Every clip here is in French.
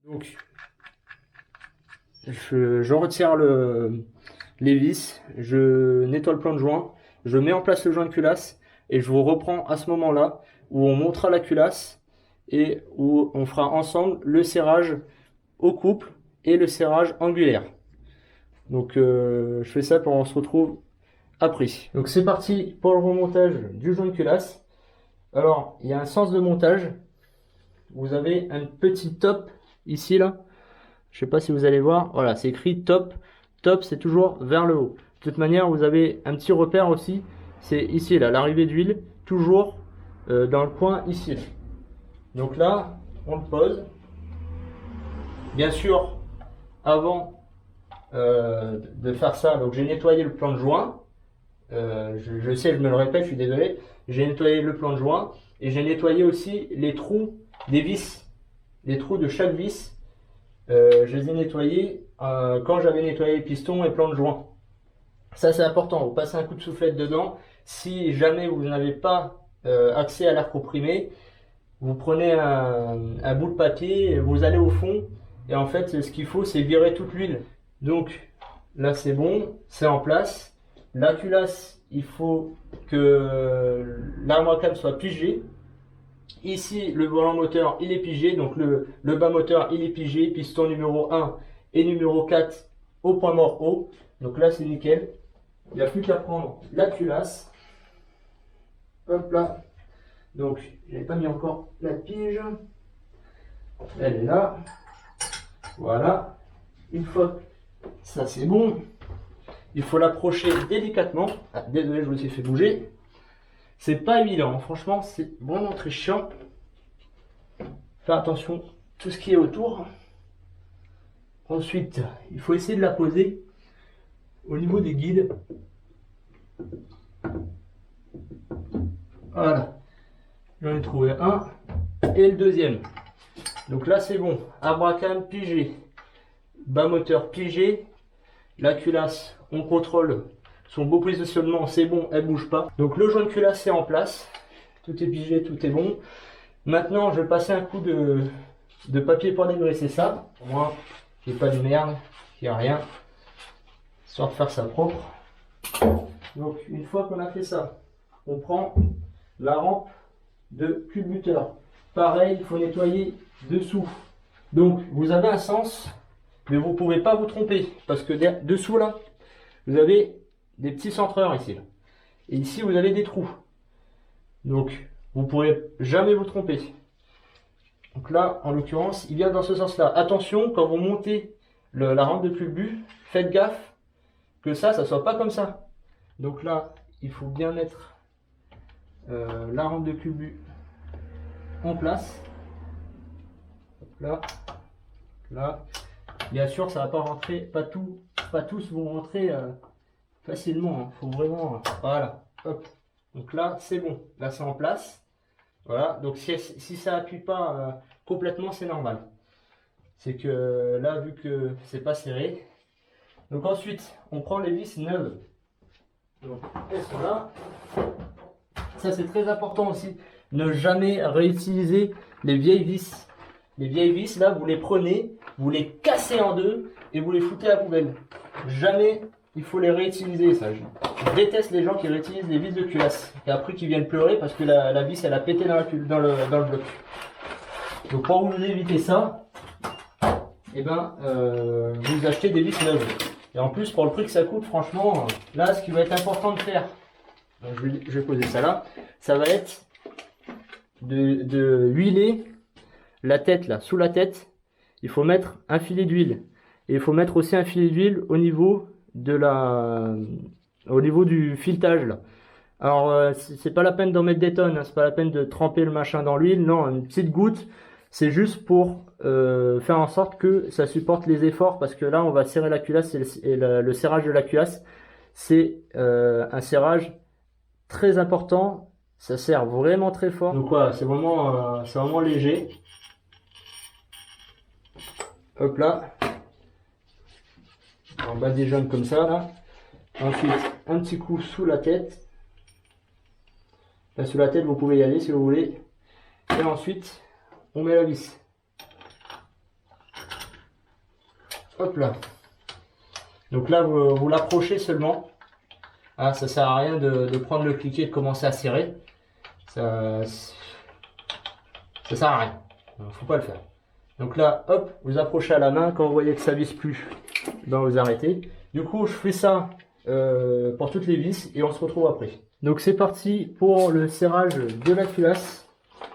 Donc, je retire les vis, je nettoie le plan de joint, je mets en place le joint de culasse et je vous reprends à ce moment-là où on montera la culasse et où on fera ensemble le serrage au couple et le serrage angulaire. Donc, je fais ça pour on se retrouve après. Donc, c'est parti pour le remontage du joint de culasse. Alors, il y a un sens de montage. Vous avez un petit top ici là. Je sais pas si vous allez voir. Voilà, c'est écrit top. Top, c'est toujours vers le haut. De toute manière, vous avez un petit repère aussi. C'est ici là, l'arrivée d'huile, toujours dans le coin ici. Donc là, on le pose. Bien sûr, avant de faire ça, donc j'ai nettoyé le plan de joint. Je sais, je me le répète, je suis désolé. J'ai nettoyé le plan de joint et j'ai nettoyé aussi les trous des vis, les trous de chaque vis. Je les ai nettoyés quand j'avais nettoyé les pistons et plans de joint. Ça c'est important, vous passez un coup de soufflette dedans. Si jamais vous n'avez pas accès à l'air comprimé, vous prenez un bout de papier, vous allez au fond et en fait ce qu'il faut c'est virer toute l'huile. Donc là c'est bon, c'est en place. La culasse, il faut que l'arme à câble soit pigée. Ici, le volant moteur, il est pigé. Donc, le bas moteur, il est pigé. Piston numéro 1 et numéro 4 au point mort haut. Donc là, c'est nickel. Il n'y a plus qu'à prendre la culasse. Hop là. Donc, je n'avais pas mis encore la pige. Elle est là. Voilà. Une fois ça, c'est bon. Il faut l'approcher délicatement. Ah, désolé, je vous ai fait bouger. C'est pas évident. Franchement, c'est vraiment très chiant. Faire attention tout ce qui est autour. Ensuite, il faut essayer de la poser au niveau des guides. Voilà. J'en ai trouvé un et le deuxième. Donc là, c'est bon. Abracam pigé. Bas moteur pigé. La culasse, on contrôle son beau positionnement. C'est bon, elle bouge pas. Donc le joint de culasse est en place. Tout est pigé, tout est bon. Maintenant, je vais passer un coup de papier pour dégraisser ça. Pour moi, qu'il n'y ait pas de merde, qu'il n'y a rien. Histoire de faire ça propre. Donc, une fois qu'on a fait ça, on prend la rampe de culbuteur. Pareil, il faut nettoyer dessous. Donc, vous avez un sens, mais vous ne pouvez pas vous tromper. Parce que dessous, là, vous avez des petits centreurs ici. Et ici, vous avez des trous. Donc, vous ne pourrez jamais vous tromper. Donc là, en l'occurrence, il vient dans ce sens-là. Attention, quand vous montez la rampe de culbut, faites gaffe que ça soit pas comme ça. Donc là, il faut bien mettre la rampe de culbut en place. Hop là, là. Bien sûr, ça va pas rentrer, pas tous vont rentrer facilement. Faut vraiment, voilà. Hop. Donc là, c'est bon. Là, c'est en place. Voilà, donc si ça appuie pas complètement, c'est normal. C'est que là, vu que c'est pas serré. Donc ensuite, on prend les vis neuves. Donc elles sont là. Ça c'est très important aussi. Ne jamais réutiliser les vieilles vis. Les vieilles vis, là, vous les prenez, vous les cassez en deux et vous les foutez à la poubelle. Jamais il faut les réutiliser, ça. Je déteste les gens qui réutilisent les vis de culasse et après qui viennent pleurer parce que la vis elle a pété dans le bloc. Donc pour vous éviter ça, eh ben, vous achetez des vis neuves. Et en plus pour le prix que ça coûte, franchement, là ce qui va être important de faire, donc je vais poser ça là, ça va être de huiler la tête là, sous la tête. Il faut mettre un filet d'huile et il faut mettre aussi un filet d'huile au niveau du filetage là. Alors c'est pas la peine d'en mettre des tonnes, hein, c'est pas la peine de tremper le machin dans l'huile, non, une petite goutte, c'est juste pour faire en sorte que ça supporte les efforts parce que là on va serrer la culasse et le serrage de la culasse c'est un serrage très important, ça serre vraiment très fort. Donc voilà, c'est vraiment léger. Hop là. En bas des jambes comme ça là. Ensuite un petit coup sous la tête. Là, sous la tête vous pouvez y aller si vous voulez. Et ensuite on met la vis. Hop là. Donc là, vous l'approchez seulement. Ah, ça sert à rien de prendre le cliquet et de commencer à serrer. Ça sert à rien. Faut pas le faire. Donc là, hop, vous approchez à la main. Quand vous voyez que ça visse plus, ben vous arrêtez. Du coup, je fais ça pour toutes les vis et on se retrouve après. Donc c'est parti pour le serrage de la culasse.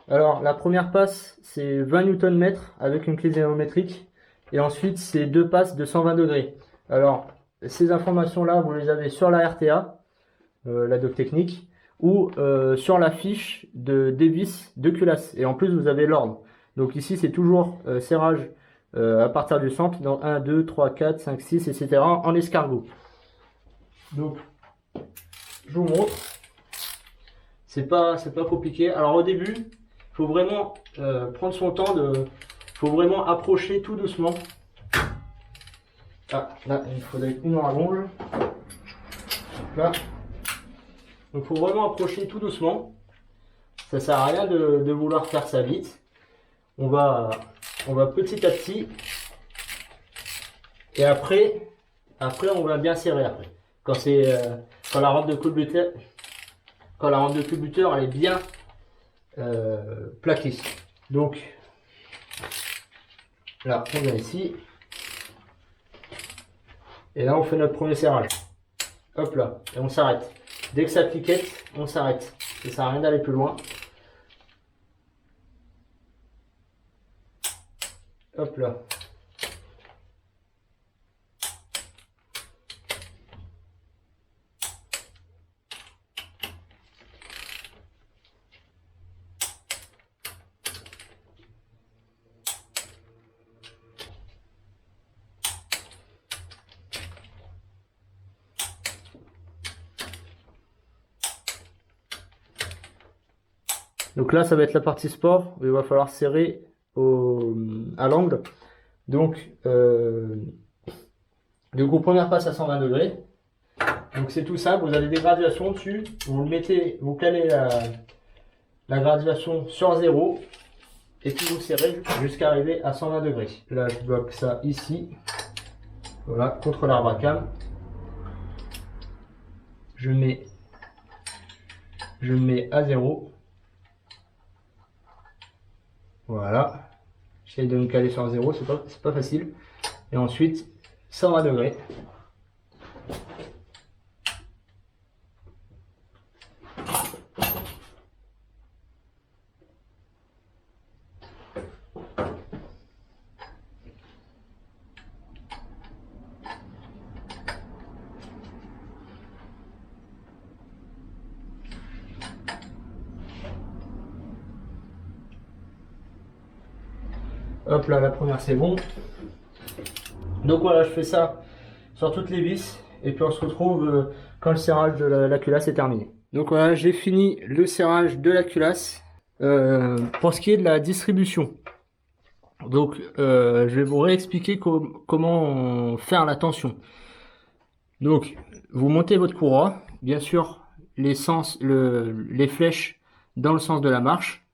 Alors la première passe, c'est 20 Nm avec une clé géométrique. Et ensuite, c'est 2 passes de 120 degrés. Alors, ces informations-là, vous les avez sur la RTA, la doc technique, ou sur la fiche des vis de culasse. Et en plus, vous avez l'ordre. Donc ici, c'est toujours serrage à partir du centre, dans 1, 2, 3, 4, 5, 6, etc. en escargot. Donc, je vous montre. C'est pas compliqué. Alors au début, il faut vraiment prendre son temps il faut vraiment approcher tout doucement. Ah, là, il faudrait une rallonge. Là. Donc, il faut vraiment approcher tout doucement. Ça sert à rien de vouloir faire ça vite. On va petit à petit. Et après, on va bien serrer après. Quand la rampe de culbuteur, elle est bien plaquée. Donc, là, on vient ici. Et là, on fait notre premier serrage. Hop là, et on s'arrête. Dès que ça piquette, on s'arrête. Ça sert à rien d'aller plus loin. Hop là. Donc là, ça va être la partie sport, où il va falloir serrer à l'angle. Donc, du coup, première passe à 120 degrés. Donc c'est tout simple, vous avez des graduations dessus. Vous calez la graduation sur 0. Et puis vous serrez jusqu'à arriver à 120 degrés. Là, je bloque ça ici. Voilà, contre l'arbre à cam. Je mets à 0. Voilà. J'essaie de me caler sur 0, c'est pas facile. Et ensuite, 120 degrés. Hop là, la première c'est bon. Donc voilà, je fais ça sur toutes les vis. Et puis on se retrouve quand le serrage de la culasse est terminé. Donc voilà, j'ai fini le serrage de la culasse. Pour ce qui est de la distribution. Donc je vais vous réexpliquer comment faire la tension. Donc vous montez votre courroie. Bien sûr, les flèches dans le sens de la marche.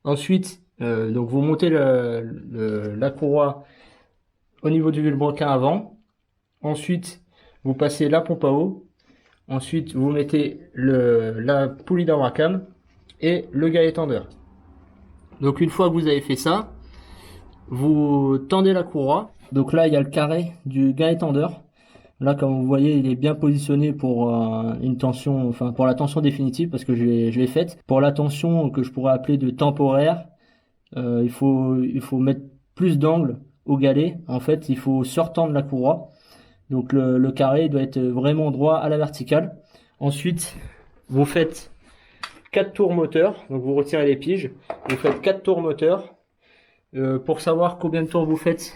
Ensuite, donc vous montez la courroie au niveau du vilebrequin avant. Ensuite, vous passez la pompe à eau. Ensuite, vous mettez la poulie d'arbre à cam et le galet tendeur. Donc une fois que vous avez fait ça, vous tendez la courroie. Donc là, il y a le carré du galet tendeur. Là, comme vous voyez, il est bien positionné pour une tension, enfin pour la tension définitive, parce que je l'ai faite. Pour la tension que je pourrais appeler de temporaire, il faut mettre plus d'angle au galet. En fait, il faut surtendre la courroie. Donc le carré doit être vraiment droit à la verticale. Ensuite, vous faites 4 tours moteur. Donc vous retirez les piges. Vous faites 4 tours moteur. Pour savoir combien de tours vous faites,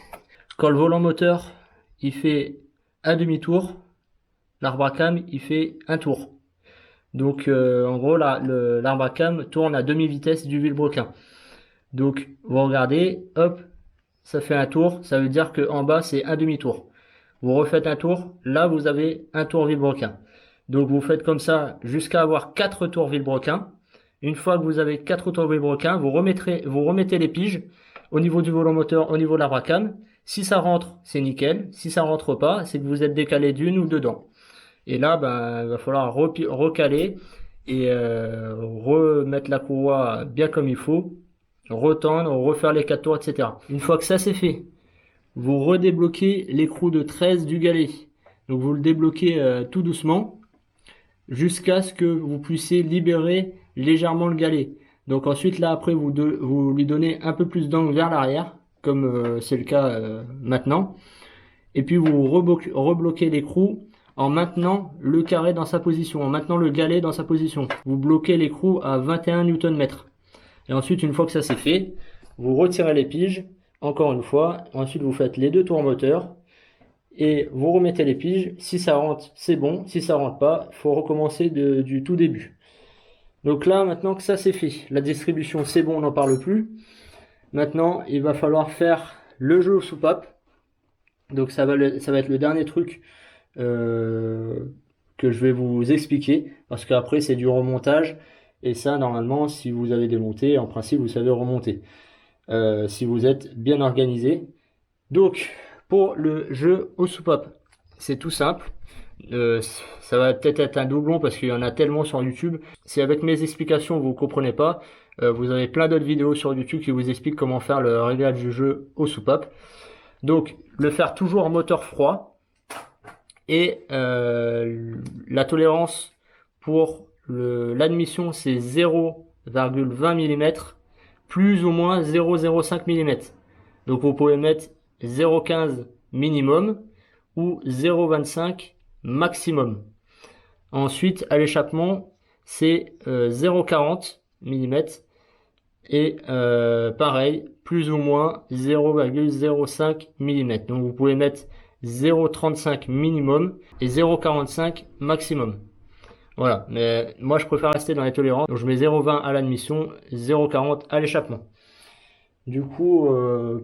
quand le volant moteur il fait un demi-tour, l'arbre à cam il fait un tour. Donc en gros l'arbre à cam tourne à demi-vitesse du vilebrequin. Donc vous regardez, hop, ça fait un tour, ça veut dire que en bas c'est un demi-tour. Vous refaites un tour, là vous avez un tour vilebrequin. Donc vous faites comme ça jusqu'à avoir 4 tours vilebrequin. Une fois que vous avez 4 tours vilebrequin, vous remettez les piges au niveau du volant moteur, au niveau de l'arbre à cam, Si ça rentre, c'est nickel. Si ça rentre pas, c'est que vous êtes décalé d'une ou deux dents. Et là, ben, il va falloir recaler et remettre la courroie bien comme il faut, retendre, refaire les 4 tours, etc. Une fois que ça c'est fait, vous redébloquez l'écrou de 13 du galet. Donc vous le débloquez tout doucement jusqu'à ce que vous puissiez libérer légèrement le galet. Donc ensuite là après vous lui donnez un peu plus d'angle vers l'arrière, comme c'est le cas maintenant. Et puis vous rebloquez l'écrou en maintenant le carré dans sa position, en maintenant le galet dans sa position. Vous bloquez l'écrou à 21 Nm. Et ensuite, une fois que ça c'est fait, vous retirez les piges, encore une fois. Ensuite, vous faites les 2 tours moteurs et vous remettez les piges. Si ça rentre, c'est bon. Si ça rentre pas, il faut recommencer du tout début. Donc là, maintenant que ça c'est fait, la distribution c'est bon, on n'en parle plus. Maintenant, il va falloir faire le jeu aux soupapes. Donc ça va être le dernier truc que je vais vous expliquer, parce qu'après c'est du remontage, et ça normalement si vous avez démonté, en principe vous savez remonter, si vous êtes bien organisé. Donc pour le jeu aux soupapes, c'est tout simple. Ça va peut-être être un doublon parce qu'il y en a tellement sur YouTube. Si avec mes explications vous comprenez pas, vous avez plein d'autres vidéos sur YouTube qui vous expliquent comment faire le réglage du jeu aux soupapes. Donc le faire toujours en moteur froid, et la tolérance pour l'admission c'est 0,20 mm plus ou moins 0,05 mm. Donc vous pouvez mettre 0,15 minimum ou 0,25 maximum. Ensuite à l'échappement c'est 0,40 mm et pareil plus ou moins 0,05 mm. Donc vous pouvez mettre 0,35 minimum et 0,45 maximum. Voilà, mais moi je préfère rester dans les tolérances. Donc je mets 0,20 à l'admission, 0,40 à l'échappement. Du coup,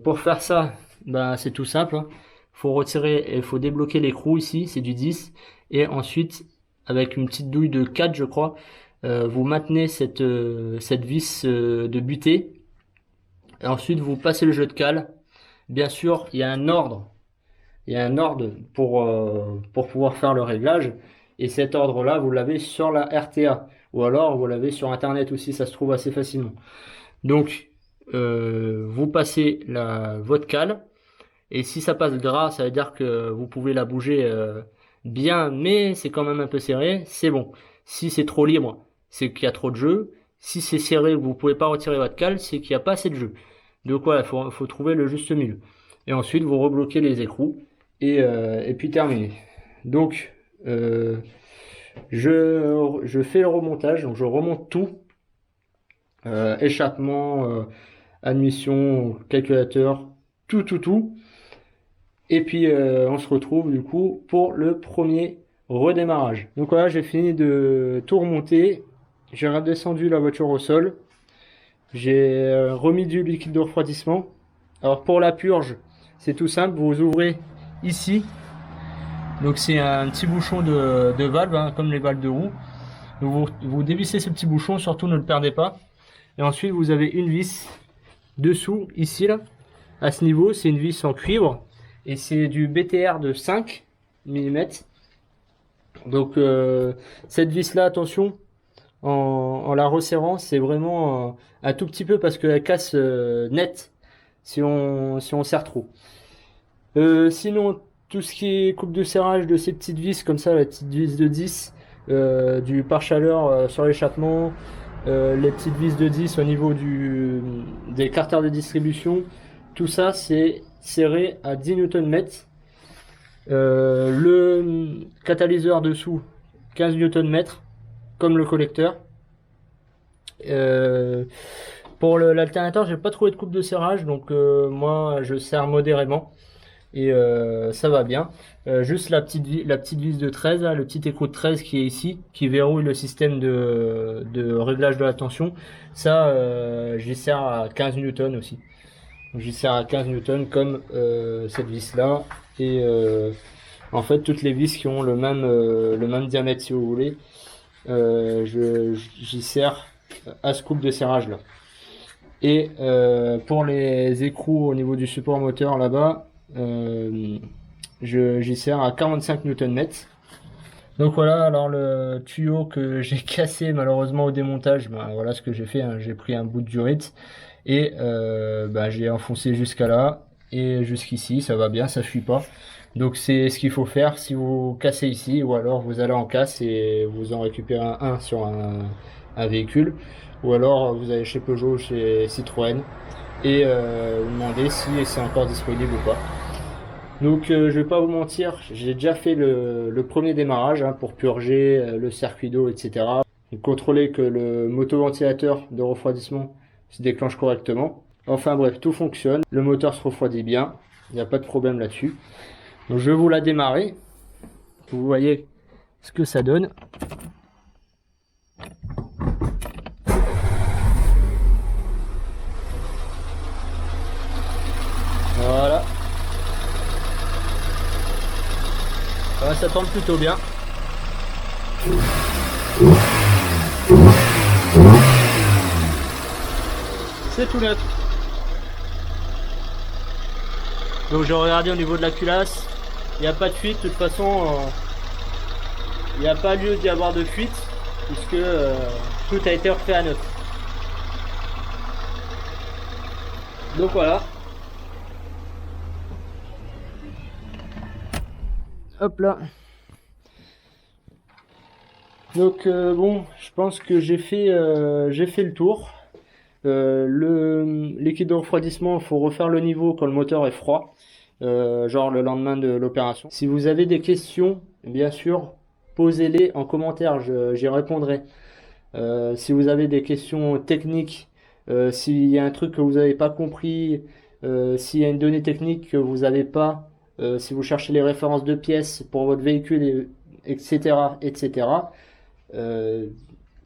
pour faire ça, ben, c'est tout simple. Hein. Faut retirer et faut débloquer l'écrou ici, c'est du 10. Et ensuite, avec une petite douille de 4 je crois, vous maintenez cette vis de butée. Et ensuite, vous passez le jeu de cale. Bien sûr, il y a un ordre. Il y a un ordre pour pouvoir faire le réglage. Et cet ordre-là, vous l'avez sur la RTA. Ou alors, vous l'avez sur Internet aussi, ça se trouve assez facilement. Donc, vous passez votre cale. Et si ça passe gras, ça veut dire que vous pouvez la bouger bien, mais c'est quand même un peu serré. C'est bon. Si c'est trop libre, c'est qu'il y a trop de jeu. Si c'est serré, vous pouvez pas retirer votre cale, c'est qu'il n'y a pas assez de jeu. Donc voilà, faut trouver le juste milieu. Et ensuite, vous rebloquez les écrous et puis terminé. Donc, je fais le remontage, donc je remonte tout, échappement, admission, calculateur, tout. Et puis on se retrouve du coup pour le premier redémarrage. Donc voilà, j'ai fini de tout remonter. J'ai redescendu la voiture au sol. J'ai remis du liquide de refroidissement. Alors pour la purge, c'est tout simple. Vous ouvrez ici. Donc c'est un petit bouchon de valve, hein, comme les valves de roue. Donc vous dévissez ce petit bouchon, surtout ne le perdez pas. Et ensuite vous avez une vis dessous, ici là. À ce niveau, c'est une vis en cuivre. Et c'est du BTR de 5 mm. Donc cette vis là, attention, en la resserrant, c'est vraiment un tout petit peu parce qu'elle casse net si on serre trop. Sinon, tout ce qui est coupe de serrage de ces petites vis comme ça, la petite vis de 10, du pare-chaleur sur l'échappement, les petites vis de 10 au niveau des carters de distribution, tout ça c'est serré à 10 Nm. Le catalyseur dessous 15 Nm comme le collecteur. Pour l'alternateur, j'ai pas trouvé de coupe de serrage, donc moi je serre modérément et ça va bien. Juste la petite vis de 13, là, le petit écrou de 13 qui est ici, qui verrouille le système de réglage de la tension. Ça, j'y serre à 15 Newton aussi. J'y sers à 15 Newton comme cette vis là, et en fait toutes les vis qui ont le même diamètre si vous voulez, j'y sers à ce coupe de serrage là. Et pour les écrous au niveau du support moteur là-bas, J'y sers à 45 Nm. Donc voilà, alors le tuyau que j'ai cassé malheureusement au démontage, ben voilà ce que j'ai fait, hein. J'ai pris un bout de durite et j'ai enfoncé jusqu'à là et jusqu'ici, ça va bien, ça fuit pas. Donc c'est ce qu'il faut faire si vous cassez ici, ou alors vous allez en casse et vous en récupérez un sur un véhicule, ou alors vous allez chez Peugeot, chez Citroën et vous demandez si c'est encore disponible ou pas. Donc je vais pas vous mentir, j'ai déjà fait le premier démarrage, hein, pour purger le circuit d'eau, etc. Et contrôler que le motoventilateur de refroidissement se déclenche correctement. Enfin bref, tout fonctionne, le moteur se refroidit bien, il n'y a pas de problème là-dessus. Donc je vais vous la démarrer, vous voyez ce que ça donne. Voilà. Voilà, ça tourne plutôt bien. C'est tout neuf. Donc j'ai regardé au niveau de la culasse, il n'y a pas de fuite, de toute façon il n'y a pas lieu d'y avoir de fuite puisque tout a été refait à neuf. Donc voilà. Hop là. Donc bon, je pense que j'ai fait le tour. Le liquide de refroidissement, il faut refaire le niveau quand le moteur est froid, genre le lendemain de l'opération. Si vous avez des questions, bien sûr, posez-les en commentaire, j'y répondrai. Si vous avez des questions techniques, s'il y a un truc que vous n'avez pas compris, s'il y a une donnée technique que vous n'avez pas, si vous cherchez les références de pièces pour votre véhicule, etc., etc.,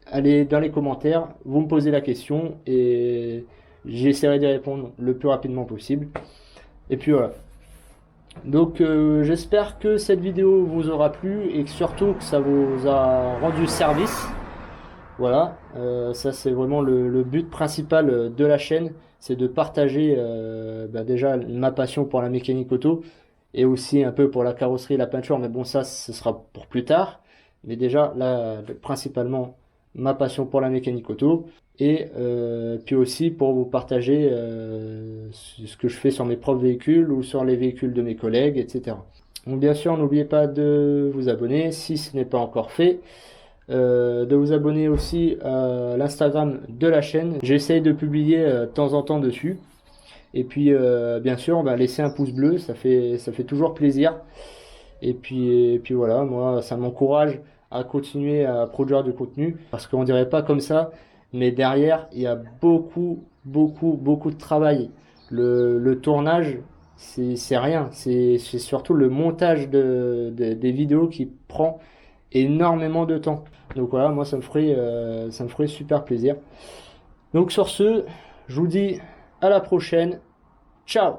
allez dans les commentaires, vous me posez la question et j'essaierai d'y répondre le plus rapidement possible. Et puis voilà. Donc j'espère que cette vidéo vous aura plu et que surtout que ça vous a rendu service. Voilà, ça c'est vraiment le but principal de la chaîne, c'est de partager déjà ma passion pour la mécanique auto et aussi un peu pour la carrosserie et la peinture, mais bon ça ce sera pour plus tard. Mais déjà là principalement ma passion pour la mécanique auto et puis aussi pour vous partager ce que je fais sur mes propres véhicules ou sur les véhicules de mes collègues, etc. Donc bien sûr n'oubliez pas de vous abonner si ce n'est pas encore fait. De vous abonner aussi à l'Instagram de la chaîne. J'essaye de publier de temps en temps dessus. Et puis bien sûr, laissez un pouce bleu, ça fait toujours plaisir. Et puis voilà, moi ça m'encourage à continuer à produire du contenu parce qu'on dirait pas comme ça, mais derrière il y a beaucoup de travail. Le tournage c'est rien, c'est surtout le montage des vidéos qui prend énormément de temps. Donc voilà, moi ça me ferait super plaisir. Donc sur ce, je vous dis à la prochaine. Ciao!